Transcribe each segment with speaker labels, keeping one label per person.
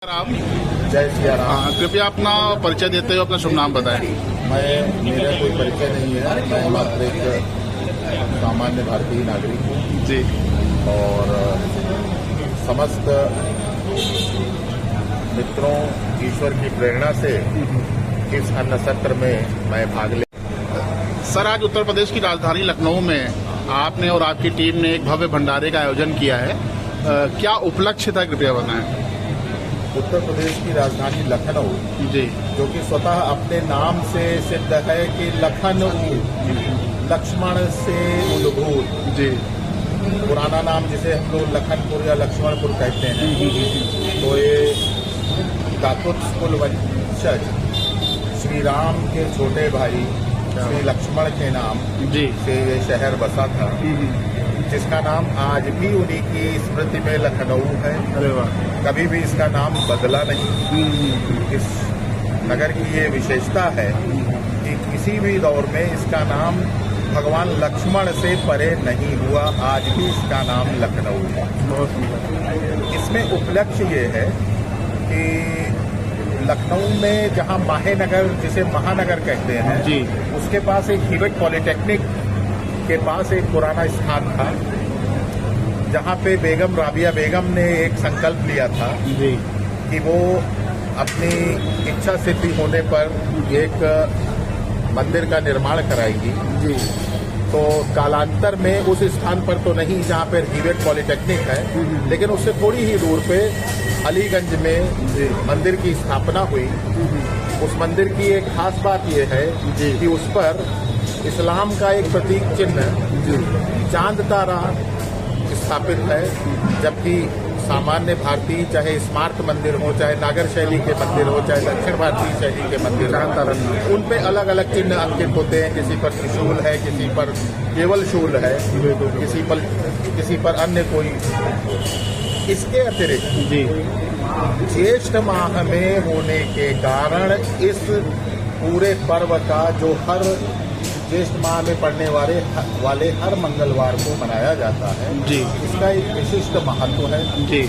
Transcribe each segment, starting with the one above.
Speaker 1: आप
Speaker 2: जय सिया राम।
Speaker 1: कृपया अपना परिचय देते हुए अपना शुभ नाम बताएं।
Speaker 2: मेरा कोई परिचय नहीं है। मैं मात्र एक सामान्य भारतीय नागरिक हूँ
Speaker 1: जी।
Speaker 2: और समस्त मित्रों ईश्वर की प्रेरणा से इस अन्न सत्र में मैं भाग ले।
Speaker 1: सर, आज उत्तर प्रदेश की राजधानी लखनऊ में आपने और आपकी टीम ने एक भव्य भंडारे का आयोजन किया है। क्या उपलक्ष्य था, कृपया बताएं।
Speaker 2: उत्तर प्रदेश की राजधानी लखनऊ
Speaker 1: जी,
Speaker 2: जो कि स्वतः अपने नाम से सिद्ध है कि लखनऊ लक्ष्मण से उद्भूत,
Speaker 1: जी,
Speaker 2: पुराना नाम जिसे हम लोग लखनपुर या लक्ष्मणपुर कहते हैं, तो ये काकुत्स कुल वंशज श्री राम के छोटे भाई श्री लक्ष्मण के नाम
Speaker 1: जी
Speaker 2: से ये शहर बसा था, जिसका नाम आज भी उन्हीं की स्मृति में लखनऊ है।
Speaker 1: अरे वाह।
Speaker 2: कभी भी इसका नाम बदला नहीं। इस नगर की ये विशेषता है कि किसी भी दौर में इसका नाम भगवान लक्ष्मण से परे नहीं हुआ। आज भी इसका नाम लखनऊ है।
Speaker 1: बहुत सुंदर।
Speaker 2: इसमें उपलक्ष्य ये है कि लखनऊ में जहां माहेनगर, जिसे महानगर कहते हैं,
Speaker 1: जी,
Speaker 2: उसके पास एक हिवट पॉलिटेक्निक के पास एक पुराना स्थान था, जहां पे बेगम राबिया बेगम ने एक संकल्प लिया था
Speaker 1: जी,
Speaker 2: कि वो अपनी इच्छा सिद्धि होने पर एक मंदिर का निर्माण कराएगी।
Speaker 1: जी।
Speaker 2: तो कालांतर में उस स्थान पर तो नहीं जहां पर हिवट पॉलिटेक्निक है, लेकिन उससे थोड़ी ही दूर पे अलीगंज में मंदिर की स्थापना हुई। उस मंदिर की एक खास बात यह है कि उस पर इस्लाम का एक प्रतीक चिन्ह चांद तारा स्थापित है, जबकि सामान्य भारतीय चाहे स्मार्ट मंदिर हो, चाहे नागर शैली के मंदिर हो, चाहे दक्षिण भारतीय शैली के मंदिर हो, उन पे अलग अलग चिन्ह अंकित होते हैं। किसी पर त्रिशूल है, किसी पर केवल शूल है, किसी पर अन्य कोई। इसके अतिरिक्त
Speaker 1: जी,
Speaker 2: ज्येष्ठ माह में होने के कारण इस पूरे पर्व का जो हर ज्येष्ठ माह में पड़ने वाले हर मंगलवार को मनाया जाता है,
Speaker 1: जी,
Speaker 2: इसका एक विशिष्ट महत्व है।
Speaker 1: जी,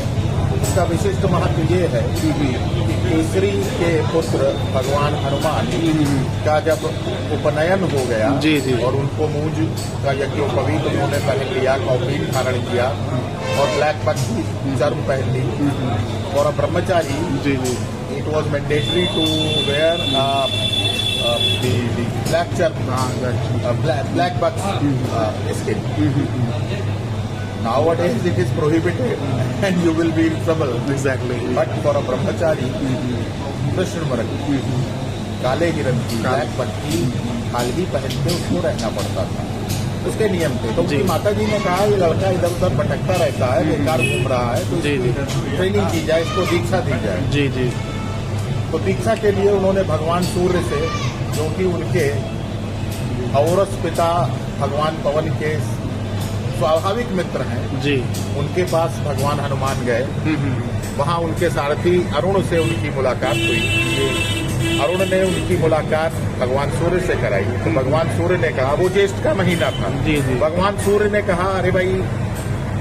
Speaker 2: इसका विशिष्ट महत्व ये है कि केसरी के पुत्र भगवान हनुमान का जब उपनयन हो गया,
Speaker 1: जी, जी,
Speaker 2: और उनको मूंज का यज्ञोपवीत उन्होंने पहन लिया, कौपीन धारण किया और ब्लैक पक्षी चर्म पहन ली, और ब्रह्मचारी,
Speaker 1: जी, जी,
Speaker 2: it was mandatory to wear the black church, black buck skin. Nowadays it is prohibited and you will be in trouble.
Speaker 1: Exactly.
Speaker 2: But for a brahmachari, Krishna मृग, काले हिरण की ब्लैक buck की खाली पहन के उसको रहना पड़ता था, उसके नियम थे। तो उसकी माता जी ने कहा ये लड़का इधर उधर भटकता रहता है, बेकार घूम रहा है, तो इसकी ट्रेनिंग की जाए, इसको दीक्षा दी जाए।
Speaker 1: जी, जी,
Speaker 2: तो दीक्षा के लिए उन्होंने भगवान सूर्य से, जो कि उनके औरस पिता भगवान पवन के स्वाभाविक मित्र हैं,
Speaker 1: जी,
Speaker 2: उनके पास भगवान हनुमान गए। वहां उनके सारथी अरुण से उनकी मुलाकात हुई। अरुण ने उनकी मुलाकात भगवान सूर्य से कराई। तो भगवान सूर्य ने कहा, वो ज्येष्ठ का महीना था,
Speaker 1: जी, जी,
Speaker 2: भगवान सूर्य ने कहा, अरे भाई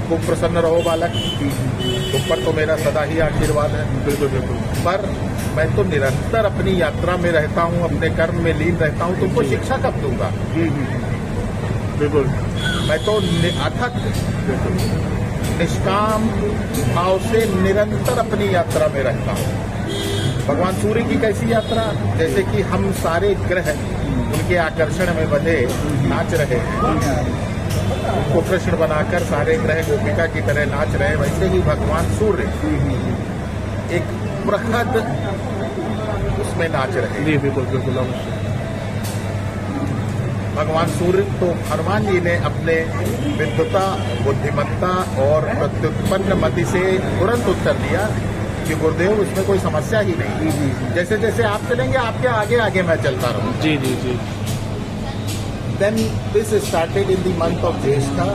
Speaker 2: खूब प्रसन्न रहो बालक, तुम पर तो मेरा सदा ही आशीर्वाद है।
Speaker 1: बिल्कुल बिल्कुल। पर
Speaker 2: मैं तो निरंतर अपनी यात्रा में रहता हूँ, अपने कर्म में लीन रहता हूँ, तुमको शिक्षा कब दूंगा?
Speaker 1: बिल्कुल।
Speaker 2: मैं तो अथक निष्काम भाव से निरंतर अपनी यात्रा में रहता हूँ। भगवान सूर्य की कैसी यात्रा? जैसे कि हम सारे ग्रह उनके आकर्षण में बंधे नाच रहे हैं, उनको कृष्ण बनाकर सारे ग्रह गोपिका की तरह नाच रहे हैं, वैसे ही भगवान सूर्य एक बृहद उसमें नाच रहे हैं।
Speaker 1: जी, बिल्कुल बिल्कुल।
Speaker 2: भगवान सूर्य तो हनुमान जी ने अपने विद्वता, बुद्धिमत्ता और प्रत्युत्पन्न मति से तुरंत उत्तर दिया कि गुरुदेव उसमें कोई समस्या ही नहीं, जैसे जैसे आप चलेंगे आपके आगे आगे मैं चलता रहूँ।
Speaker 1: जी, जी, जी।
Speaker 2: Then this started in the month of Jyeshtha,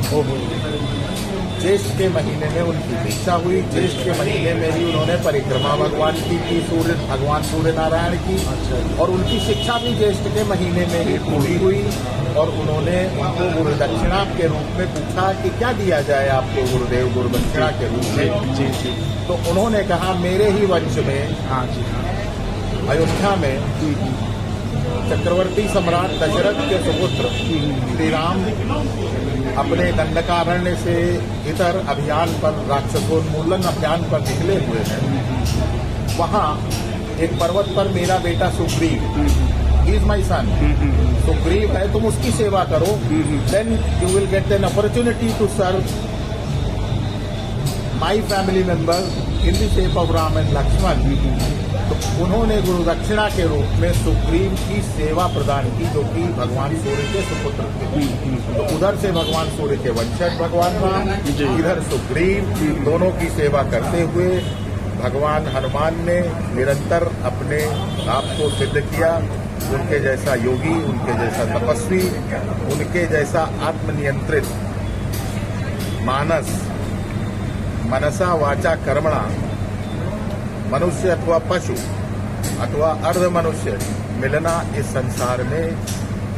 Speaker 2: ज्येष्ठ के महीने में उनकी दीक्षा हुई। ज्येष्ठ के महीने में ही उन्होंने परिक्रमा भगवान की भगवान सूर्य नारायण की। और उनकी शिक्षा भी ज्येष्ठ के महीने में ही पूरी हुई। और उन्होंने उनको गुरु दक्षिणा के रूप में पूछा कि क्या दिया जाए आपको गुरुदेव गुरु दक्षिणा के रूप में।
Speaker 1: जी जी।
Speaker 2: तो उन्होंने कहा मेरे ही वंश में
Speaker 1: हाँ जी हाँ।
Speaker 2: अयोध्या में चक्रवर्ती सम्राट दशरथ के सुपुत्र श्री राम अपने दंडकारण्य से इधर अभियान पर, राक्षसोन्मूलन अभियान पर निकले हुए हैं। वहाँ एक पर्वत पर मेरा बेटा Sugriv, is my son, Sugriv है, तुम उसकी सेवा करो, then you will get an opportunity to serve my family member in the shape of Ram and Lakshman. तो उन्होंने गुरु दक्षिणा के रूप में सुग्रीव की सेवा प्रदान की, जो कि भगवान सूर्य के सुपुत्र थे। तो उधर से भगवान सूर्य के वंशज भगवान राम, इधर सुग्रीव, दोनों की सेवा करते हुए भगवान हनुमान ने निरंतर अपने आप को सिद्ध किया। उनके जैसा योगी, उनके जैसा तपस्वी, उनके जैसा आत्मनियंत्रित मानस, मनसा वाचा कर्मणा, मनुष्य अथवा पशु अथवा अर्ध मनुष्य मिलना इस संसार में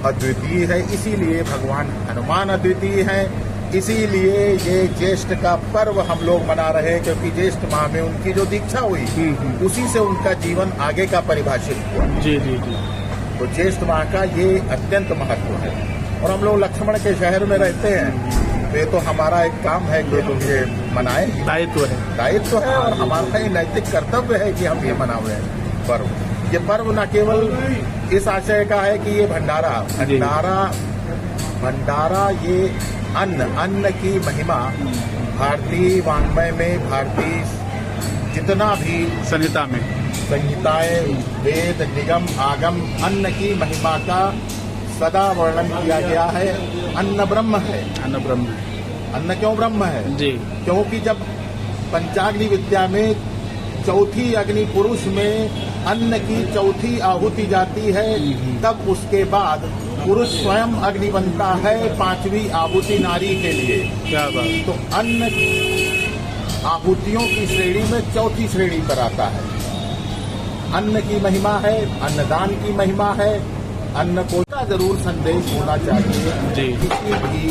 Speaker 2: अद्वितीय है। इसीलिए भगवान हनुमान अद्वितीय हैं। इसीलिए ये ज्येष्ठ का पर्व हम लोग मना रहे हैं, क्योंकि ज्येष्ठ माह में उनकी जो दीक्षा हुई उसी से उनका जीवन आगे का परिभाषित हुआ।
Speaker 1: जी जी जी।
Speaker 2: तो ज्येष्ठ माह का ये अत्यंत महत्व है। और हम लोग लक्ष्मण के शहर में रहते हैं, तो ये तो हमारा एक काम है कि हम ये मनाए, दायित्व है और हमारा ये नैतिक कर्तव्य है कि हम ये मनावे पर्व। ये पर्व न केवल इस आशय का है कि ये भंडारा ये अन्न की महिमा भारतीय वाङ्मय में, भारतीय जितना भी संहिताएं, वेद, निगम, आगम, अन्न की महिमा का सदा वर्णन किया गया है। अन्न ब्रह्म है। अन्न क्यों ब्रह्म है? जी, क्योंकि जब पंचाग्नि विद्या में चौथी अग्नि पुरुष में अन्न की चौथी आहुति जाती है, तब उसके बाद पुरुष स्वयं अग्नि बनता है पांचवी आहुति नारी के लिए। क्या बात! तो अन्न आहुतियों की श्रेणी में चौथी श्रेणी पर आता है। अन्न की महिमा है, अन्नदान की महिमा है। अन्न को जरूर संदेश होना चाहिए। किसी भी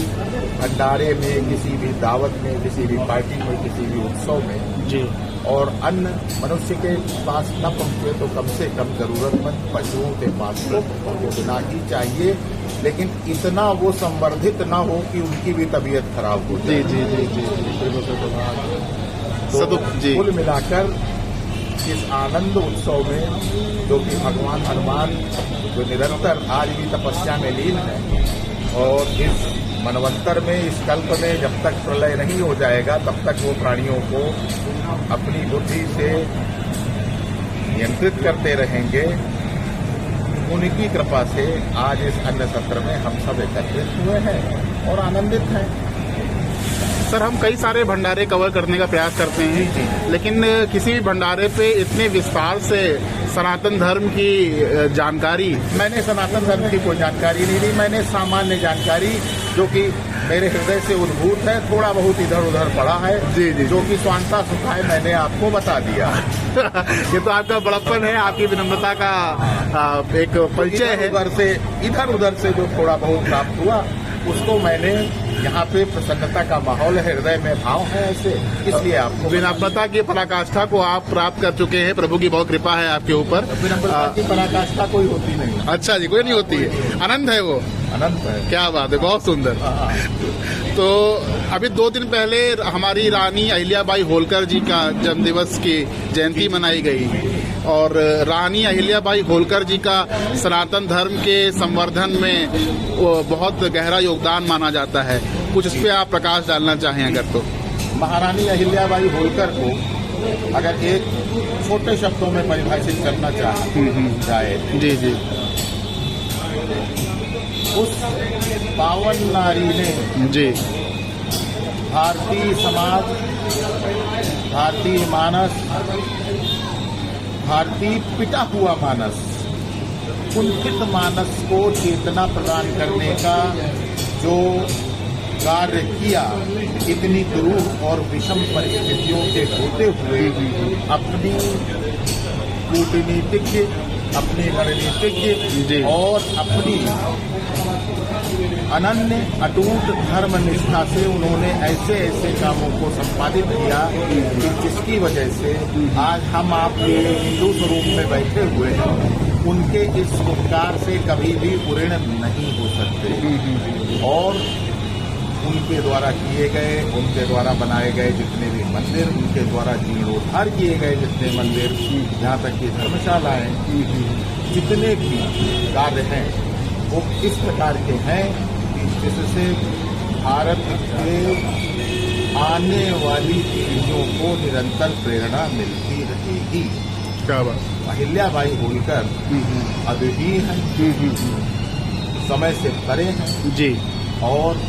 Speaker 2: भंडारे में, किसी भी दावत में, किसी भी पार्टी में, किसी भी उत्सव में जी। और अन्न मनुष्य के पास न पहुंचे तो कम से कम जरूरतमंद पशुओं के पास तो पहुंचना ही चाहिए, लेकिन इतना वो संवर्धित न हो कि उनकी भी तबीयत खराब हो जाए। जी जी जी जी। तो कुल मिलाकर इस आनंद उत्सव में, जो कि भगवान हनुमान जो निरंतर आज भी तपस्या में लीन है, और इस मनवंतर में, इस कल्प में जब तक प्रलय नहीं हो जाएगा तब तक वो प्राणियों को अपनी बुद्धि से नियंत्रित करते रहेंगे। उनकी कृपा से आज इस अन्न सत्र में हम सब एकत्रित हुए हैं और आनंदित हैं।
Speaker 1: सर, हम कई सारे भंडारे कवर करने का प्रयास करते हैं, लेकिन किसी भी भंडारे पे इतने विस्तार से सनातन धर्म की जानकारी,
Speaker 2: मैंने सनातन धर्म की कोई जानकारी नहीं दी। मैंने सामान्य जानकारी, जो कि मेरे हृदय से उद्भूत है, थोड़ा बहुत इधर उधर पड़ा है, जी जी, जो कि स्वांता सुखाए मैंने आपको बता दिया।
Speaker 1: ये तो आपका बड़प्पन है, आपकी विनम्रता का एक परिचय है।
Speaker 2: इधर उधर से जो थोड़ा बहुत प्राप्त हुआ उसको मैंने, यहाँ पे प्रसन्नता का माहौल है, हृदय में भाव है ऐसे, इसलिए आपको
Speaker 1: विनम्रता की पराकाष्ठा को आप प्राप्त कर चुके हैं। प्रभु की बहुत कृपा है आपके ऊपर।
Speaker 2: विनम्रता की पराकाष्ठा कोई होती नहीं।
Speaker 1: अच्छा जी, कोई नहीं होती है, अनंत है वो।
Speaker 2: अनंत है।
Speaker 1: क्या बात है, बहुत सुंदर। तो अभी 2 दिन पहले हमारी रानी अहिल्याबाई होलकर जी का जन्मदिवस की जयंती मनाई गई, और रानी अहिल्याबाई होलकर जी का सनातन धर्म के संवर्धन में बहुत गहरा योगदान माना जाता है। कुछ इस पे आप प्रकाश डालना चाहें अगर तो।
Speaker 2: महारानी अहिल्याबाई होलकर को अगर एक छोटे शब्दों में परिभाषित करना चाहे,
Speaker 1: जी जी,
Speaker 2: उस पावन नारी ने जी भारतीय समाज, भारतीय मानस, भारतीय पिटा हुआ मानस, कुंठित मानस को चेतना प्रदान करने का जो कार्य किया, इतनी क्रूर और विषम परिस्थितियों के होते हुए अपनी कूटनीतिज्ञ, अपनी रणनीतिज्ञ और अपनी अनन्य अटूट धर्म निष्ठा से उन्होंने ऐसे ऐसे कामों को संपादित किया कि जिसकी वजह से आज हम आप हिंदू स्वरूप में बैठे हुए हैं, उनके इस उपकार से कभी भी ऋण नहीं हो सकते। और उनके द्वारा किए गए, उनके द्वारा बनाए गए जितने भी मंदिर, उनके द्वारा जीर्णोद्धार किए गए जितने मंदिर, यहाँ तक कि धर्मशालाएं, जितने भी कार्य हैं वो इस प्रकार के हैं कि जिससे भारत के आने वाली पीढ़ियों को निरंतर प्रेरणा मिलती रहेगी।
Speaker 1: क्या बात।
Speaker 2: अहिल्याबाई होलकर अद्वितीय हैं, समय से परे हैं
Speaker 1: जी।
Speaker 2: और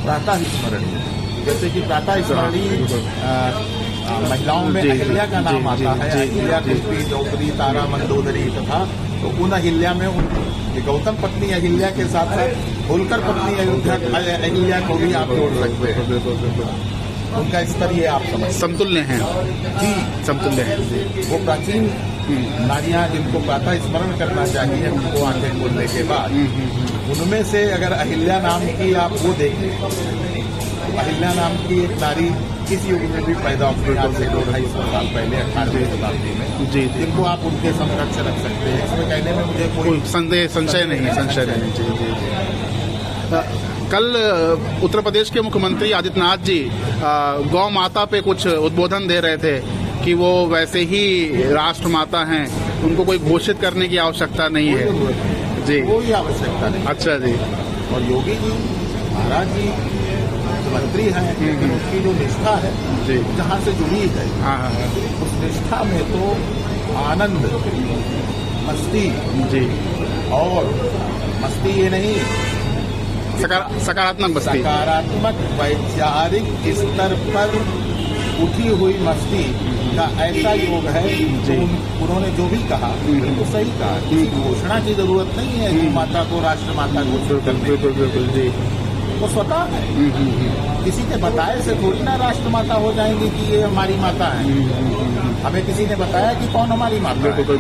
Speaker 2: प्रातः स्मरणीय, जैसे कि प्रातः स्मरणीय महिलाओं में अहिल्या का नाम आता है, अहिल्या, कुंती, द्रौपदी, तारा, मंदोदरी तथा, तो उन अहिल्या में ये गौतम पत्नी अहिल्या के साथ साथ होलकर पत्नी अहिल्या को भी आप जोड़ सकते हैं। उनका स्तर ये आप समझ
Speaker 1: समतुल्य हैं
Speaker 2: जी,
Speaker 1: समतुल्य हैं।
Speaker 2: वो प्राचीन नारियां जिनको प्रातः स्मरण करना चाहिए उनको आंखें खोलने के बाद, उनमें से अगर अहिल्या नाम की आप वो देखें, तो अहिल्या नाम की एक नारी किस युग में भी पैदा हुई, आज से 200-250 साल पहले 18वीं शताब्दी में,
Speaker 1: जी,
Speaker 2: जिनको आप उनके समकक्ष रख सकते हैं। इसमें कहने में मुझे कोई
Speaker 1: संशय नहीं। जी जी जी। कल उत्तर प्रदेश के मुख्यमंत्री आदित्यनाथ जी गौ माता पे कुछ उद्बोधन दे रहे थे कि वो वैसे ही राष्ट्र माता हैं, उनको कोई घोषित करने की आवश्यकता नहीं है जी,
Speaker 2: कोई आवश्यकता नहीं।
Speaker 1: अच्छा जी।
Speaker 2: और योगी जी महाराज जी मंत्री हैं, लेकिन उसकी जो निष्ठा है
Speaker 1: जी,
Speaker 2: जहाँ से जुड़ी है, उस निष्ठा में तो आनंद, मस्ती
Speaker 1: जी,
Speaker 2: और मस्ती ये नहीं,
Speaker 1: सकारात्मक मस्ती,
Speaker 2: सकारात्मक वैचारिक स्तर पर उठी हुई मस्ती का ऐसा योग है। तो उन्होंने जो भी कहा बिल्कुल सही कहा, किसी घोषणा की जरूरत नहीं है गौ माता को राष्ट्र माता घोषित करने।
Speaker 1: बिल्कुल जी,
Speaker 2: वो स्वतः है, किसी के बताए से थोड़ी ना राष्ट्र माता हो जाएंगी कि ये हमारी माता है। हमें किसी ने बताया कि कौन हमारी माता है।
Speaker 1: बिल्कुल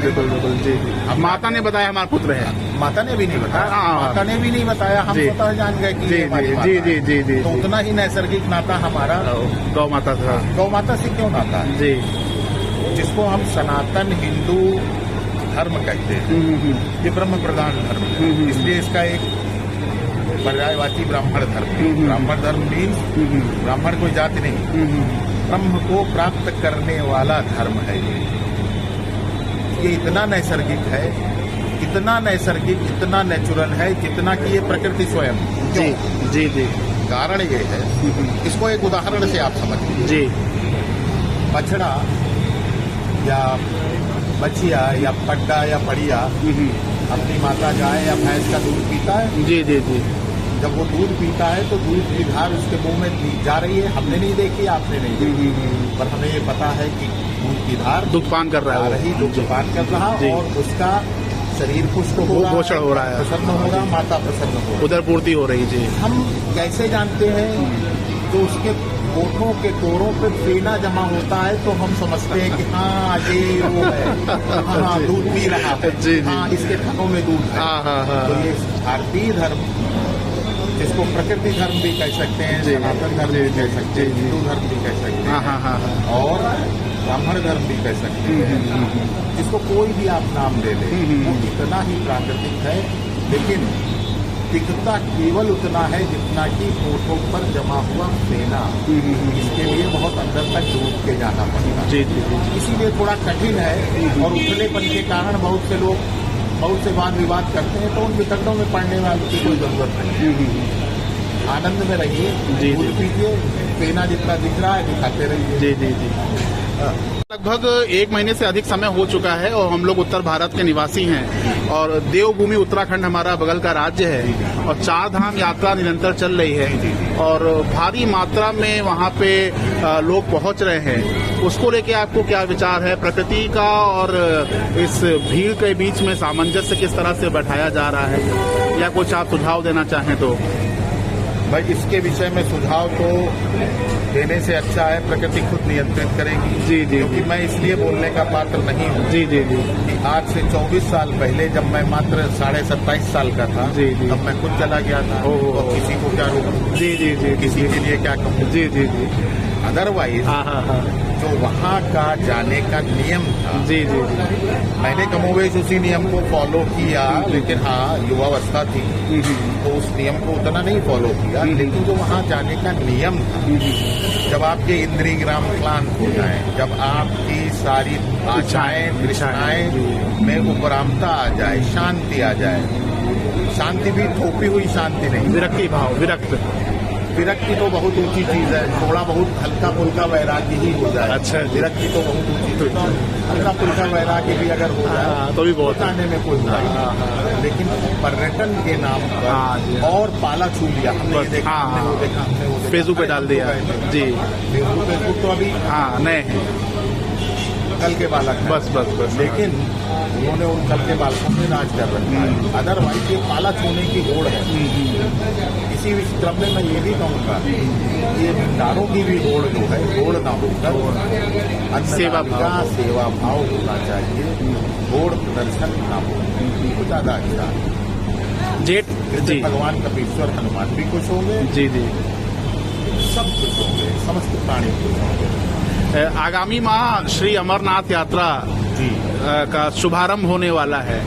Speaker 1: जी। माता ने बताया हमारा पुत्र है,
Speaker 2: माता ने भी नहीं बताया, माता ने भी नहीं बताया, हम स्वतः जान गए कि ये हमारी माता है।
Speaker 1: जी।
Speaker 2: तो उतना ही नैसर्गिक नाता हमारा
Speaker 1: गौ माता था।
Speaker 2: गौ माता से क्यों नाता है
Speaker 1: जी,
Speaker 2: जिसको हम सनातन हिंदू धर्म कहते हैं, ये ब्रह्म प्रधान धर्म है, इसलिए इसका एक पर्यायवाची ब्राह्मण धर्म। ब्राह्मण धर्म मीन्स ब्राह्मण कोई जाति नहीं, ब्रह्म को प्राप्त करने वाला धर्म है। ये इतना नैसर्गिक है, इतना नैसर्गिक, इतना नेचुरल है जितना कि ये प्रकृति स्वयं।
Speaker 1: जी जी जी।
Speaker 2: कारण ये है, इसको एक उदाहरण से आप समझ लीजिए
Speaker 1: जी।
Speaker 2: बछड़ा या बछिया या पड्डा या पड़िया अपनी माता गाय या भैंस का दूध पीता है।
Speaker 1: जी जी जी।
Speaker 2: जब वो दूध पीता है तो दूध की धार उसके मुंह में जा रही है, हमने नहीं देखी, आपने नहीं देखी, पर हमें ये पता है कि दूध की धार
Speaker 1: दूध पान कर रहा है,
Speaker 2: दूध पान कर रहा, और उसका शरीर पुष्ट हो रहा है,
Speaker 1: पोषण हो रहा है,
Speaker 2: प्रसन्न हो रहा, माता प्रसन्न हो रही,
Speaker 1: उधर पूर्ति हो रही। जी।
Speaker 2: हम कैसे जानते हैं? तो उसके ओठों के कोरों पे फेना जमा होता है तो हम समझते हैं कि हाँ ये वो है, हाँ दूध पी रहा है, हाँ इसके थनों में दूध है। तो ये भारतीय धर्म, जिसको प्रकृति धर्म भी कह सकते हैं, सनातन धर्म भी कह सकते हैं, हिंदू धर्म भी कह सकते हैं, और ब्राह्मण धर्म भी कह सकते हैं, जिसको कोई भी आप नाम ले लें, वो इतना ही प्राकृतिक है, लेकिन दिखता केवल उतना है जितना कि होठों पर जमा हुआ फेना। इसके लिए बहुत अंदर तक डूब के जाना पड़ता है, इसीलिए थोड़ा कठिन है, और उथलेपन के कारण बहुत से लोग बहुत से वाद विवाद करते हैं, तो उन वितरणों में पड़ने वाली की कोई जरूरत नहीं। आनंद में रहिए, दूध पीजिए, फेना जितना दिख रहा है दिखाते रहिए।
Speaker 1: जी। लगभग 1 महीने से अधिक समय हो चुका है और हम लोग उत्तर भारत के निवासी हैं, और देवभूमि उत्तराखंड हमारा बगल का राज्य है, और 4 धाम यात्रा निरंतर चल रही है, और भारी मात्रा में वहाँ पे लोग पहुँच रहे हैं। उसको लेके आपको क्या विचार है? प्रकृति का और इस भीड़ के बीच में सामंजस्य किस तरह से बैठाया जा रहा है, या कुछ आप सुझाव देना चाहें तो?
Speaker 2: भाई इसके विषय में सुझाव तो देने से अच्छा है प्रकृति खुद नियंत्रित करेगी।
Speaker 1: जी जी
Speaker 2: क्योंकि मैं इसलिए बोलने का पात्र नहीं हूँ
Speaker 1: जी जी जी
Speaker 2: कि आज से 24 साल पहले जब मैं मात्र 27.5 साल का था,
Speaker 1: जी जी।
Speaker 2: तब मैं खुद चला गया था। तो किसी को क्या रोकूं,
Speaker 1: जी जी जी
Speaker 2: किसी के लिए क्या कहूँ।
Speaker 1: जी जी जी
Speaker 2: अदरवाइज
Speaker 1: हाँ हाँ हाँ
Speaker 2: जो वहाँ का जाने का नियम था,
Speaker 1: जी जी जी
Speaker 2: मैंने कमोवेश उसी नियम को फॉलो किया, लेकिन हाँ युवावस्था थी तो उस नियम को उतना नहीं फॉलो किया। लेकिन जो वहाँ जाने का नियम था, जब आपके इंद्रिय ग्राम क्लांत हो जाए, जब आपकी सारी आशाएं तृष्णाएं में उपरामता आ जाए, शांति आ जाए, शांति भी थोपी हुई शांति नहीं,
Speaker 1: विरक्ति भाव,
Speaker 2: विरक्ति तो बहुत ऊंची चीज है। थोड़ा बहुत हल्का फुल्का वैराग्य ही हो जाए।
Speaker 1: अच्छा।
Speaker 2: विरक्ति तो बहुत ऊंची चीज है। हल्का फुल्का वैराग्य भी अगर हो जाए
Speaker 1: तो भी बहुत
Speaker 2: आने में कोई बुराई नहीं। लेकिन पर्यटन के नाम पर और पाला छू लिया हमने, ये देखा, हमने वो देखा, हमने वो देखा,
Speaker 1: फेसबुक पे डाल दिया जी।
Speaker 2: फेसबुक तो अभी
Speaker 1: हाँ नए हैं,
Speaker 2: कल के बालक हैं।
Speaker 1: बस
Speaker 2: लेकिन उन्होंने उन कल के बालकों में राज कर रखा है। अदरवाइज ये पाला छूने की होड़ है। इसी क्रम में मैं ये भी कहूँगा ये भंडारों की भी होड़ जो है, होड़ ना होकर
Speaker 1: सेवा
Speaker 2: भाव होना चाहिए, होड़ प्रदर्शन ना हो तो ज्यादा अच्छा है।
Speaker 1: जेठ जी
Speaker 2: भगवान कपीश्वर हनुमान भी खुश होंगे,
Speaker 1: जी जी
Speaker 2: सब खुश होंगे, समस्त प्राणी खुश होंगे।
Speaker 1: आगामी माह श्री अमरनाथ यात्रा
Speaker 2: जी
Speaker 1: का शुभारंभ होने वाला है,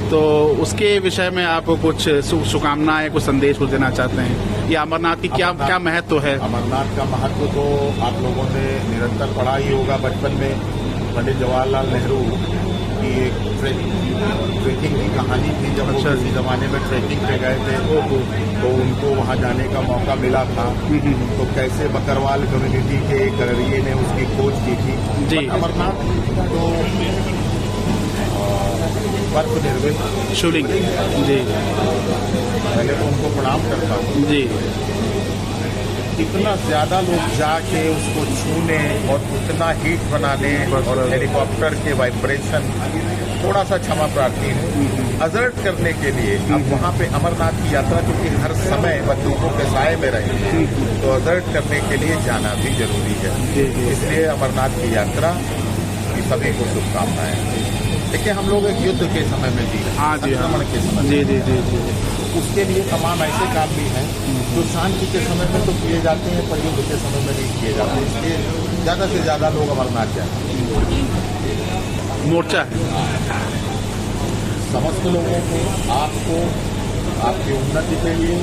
Speaker 1: तो उसके विषय में आप कुछ शुभकामनाएं, कुछ संदेश कुछ देना चाहते हैं? या अमरनाथ की क्या महत्व है?
Speaker 2: अमरनाथ का महत्व तो आप लोगों ने निरंतर पढ़ा ही होगा। बचपन में पंडित जवाहरलाल नेहरू की एक ट्रेकिंग की कहानी थी। जब वो किसी जमाने में ट्रेकिंग पे गए थे तो उनको वहाँ जाने का मौका मिला था, तो कैसे बकरवाल कम्युनिटी के एक गडरिये ने उसकी खोज की थी। अमरनाथ तो बर्फ निर्मित
Speaker 1: शिवलिंग जी,
Speaker 2: पहले तो उनको प्रणाम करता हूँ
Speaker 1: जी।
Speaker 2: इतना ज्यादा लोग जाके उसको छूने और उतना हीट बनाने और हेलीकॉप्टर के वाइब्रेशन, थोड़ा सा क्षमा प्रार्थी हूँ, अलर्ट करने के लिए अब वहाँ पे अमरनाथ की यात्रा क्योंकि हर समय बंदूकों के साए में रहे, तो अलर्ट करने के लिए जाना भी जरूरी है। इसलिए अमरनाथ की यात्रा की सभी को शुभकामनाएं। देखिए हम लोग एक युद्ध के समय में जी रहे हैं, संक्रमण के समय
Speaker 1: जी जी जी जी।
Speaker 2: उसके लिए तमाम ऐसे काम भी हैं जो शांति के समय में तो किए जाते हैं पर युद्ध के समय में नहीं किए जाते। इसलिए ज्यादा से ज्यादा लोग अमरनाथ जाते।
Speaker 1: मोर्चा है
Speaker 2: समस्त लोगों को, आपको, आपकी उन्नति के लिए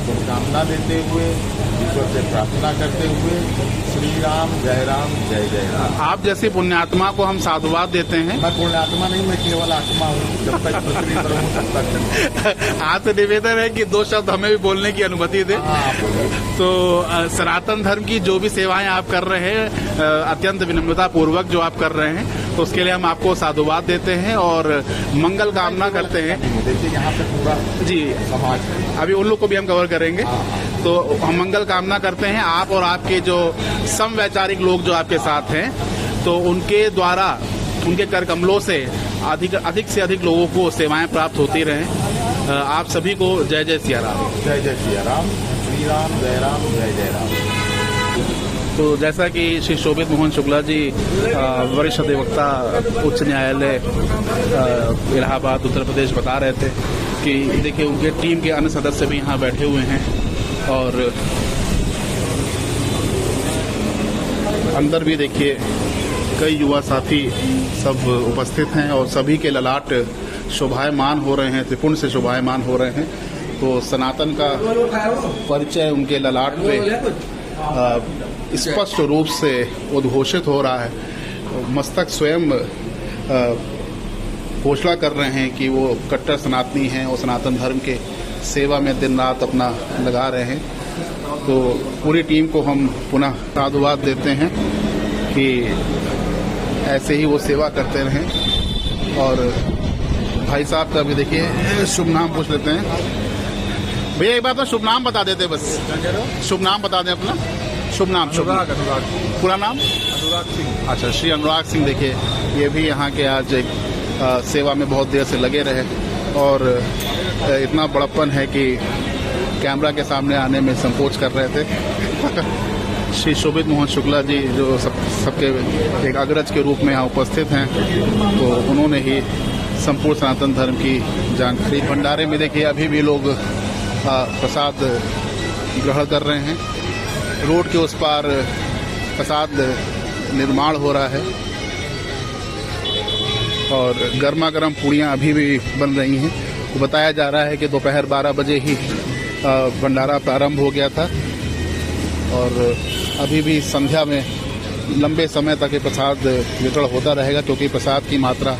Speaker 2: शुभकामना देते हुए, ईश्वर से प्रार्थना करते हुए, श्री राम जय राम।
Speaker 1: आप जैसे पुण्यात्मा को हम साधुवाद देते हैं।
Speaker 2: मैं पुण्यात्मा नहीं, मैं केवल आत्मा हूँ। जब तक पृथ्वी पर हूँ तब तक
Speaker 1: आपसे निवेदन है कि 2 शब्द हमें भी बोलने की अनुमति दें। तो सनातन धर्म की जो भी सेवाएं आप कर रहे हैं, अत्यंत विनम्रता पूर्वक जो आप कर रहे हैं, तो उसके लिए हम आपको साधुवाद देते हैं और मंगल कामना करते हैं।
Speaker 2: देखिए यहाँ पे पूरा
Speaker 1: जी
Speaker 2: समाज है,
Speaker 1: अभी उन लोग को भी हम कवर करेंगे। तो हम मंगल कामना करते हैं आप और आपके जो समवैचारिक लोग जो आपके साथ हैं, तो उनके द्वारा, उनके कर कमलों से अधिक से अधिक लोगों को सेवाएं प्राप्त होती रहें। आप सभी को जय जय सिया राम।
Speaker 2: जय जय सिया राम, श्री राम जय राम, जय जय राम।
Speaker 1: तो जैसा कि श्री शोभित मोहन शुक्ला जी वरिष्ठ अधिवक्ता उच्च न्यायालय इलाहाबाद उत्तर प्रदेश बता रहे थे कि देखिए उनके टीम के अन्य सदस्य भी यहाँ बैठे हुए हैं और अंदर भी देखिए कई युवा साथी सब उपस्थित हैं और सभी के ललाट शोभायमान हो रहे हैं, त्रिपुंड से शोभायमान हो रहे हैं। तो सनातन का परिचय उनके ललाट पे स्पष्ट रूप से उद्घोषित हो रहा है। मस्तक स्वयं घोषणा कर रहे हैं कि वो कट्टर सनातनी हैं और सनातन धर्म के सेवा में दिन रात अपना लगा रहे हैं। तो पूरी टीम को हम पुनः साधुवाद देते हैं कि ऐसे ही वो सेवा करते रहें। और भाई साहब का भी देखिए शुभ नाम पूछ लेते हैं। भैया एक बार तो शुभ नाम बता देते, बस शुभ नाम बता दें अपना। शुभ नाम?
Speaker 2: अनुराग।
Speaker 1: पूरा नाम?
Speaker 2: अनुराग सिंह।
Speaker 1: अच्छा, श्री अनुराग सिंह। देखिए ये भी यहाँ के आज सेवा में बहुत देर से लगे रहे और इतना बड़प्पन है कि कैमरा के सामने आने में संकोच कर रहे थे। श्री शोभित मोहन शुक्ला जी जो सबके एक अग्रज के रूप में यहाँ उपस्थित हैं, तो उन्होंने ही संपूर्ण सनातन धर्म की जानकारी। भंडारे में देखिए अभी भी लोग प्रसाद ग्रहण कर रहे हैं। रोड के उस पार प्रसाद निर्माण हो रहा है और गर्मा गर्म पूड़ियाँ अभी भी बन रही हैं। तो बताया जा रहा है कि दोपहर 12 बजे ही भंडारा प्रारंभ हो गया था और अभी भी संध्या में लंबे समय तक ये प्रसाद वितरण होता रहेगा, क्योंकि प्रसाद की मात्रा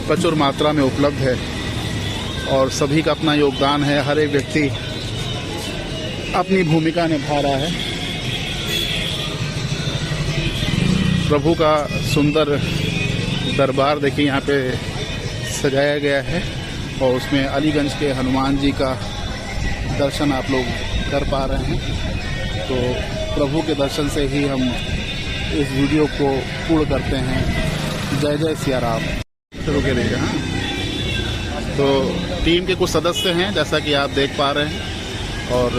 Speaker 1: प्रचुर मात्रा में उपलब्ध है और सभी का अपना योगदान है। हर एक व्यक्ति अपनी भूमिका निभा रहा है। प्रभु का सुंदर दरबार देखिए यहाँ पे सजाया गया है और उसमें अलीगंज के हनुमान जी का दर्शन आप लोग कर पा रहे हैं। तो प्रभु के दर्शन से ही हम इस वीडियो को पूर्ण करते हैं। जय जय सिया राम। शुरू करेगा। हाँ, तो टीम के कुछ सदस्य हैं जैसा कि आप देख पा रहे हैं और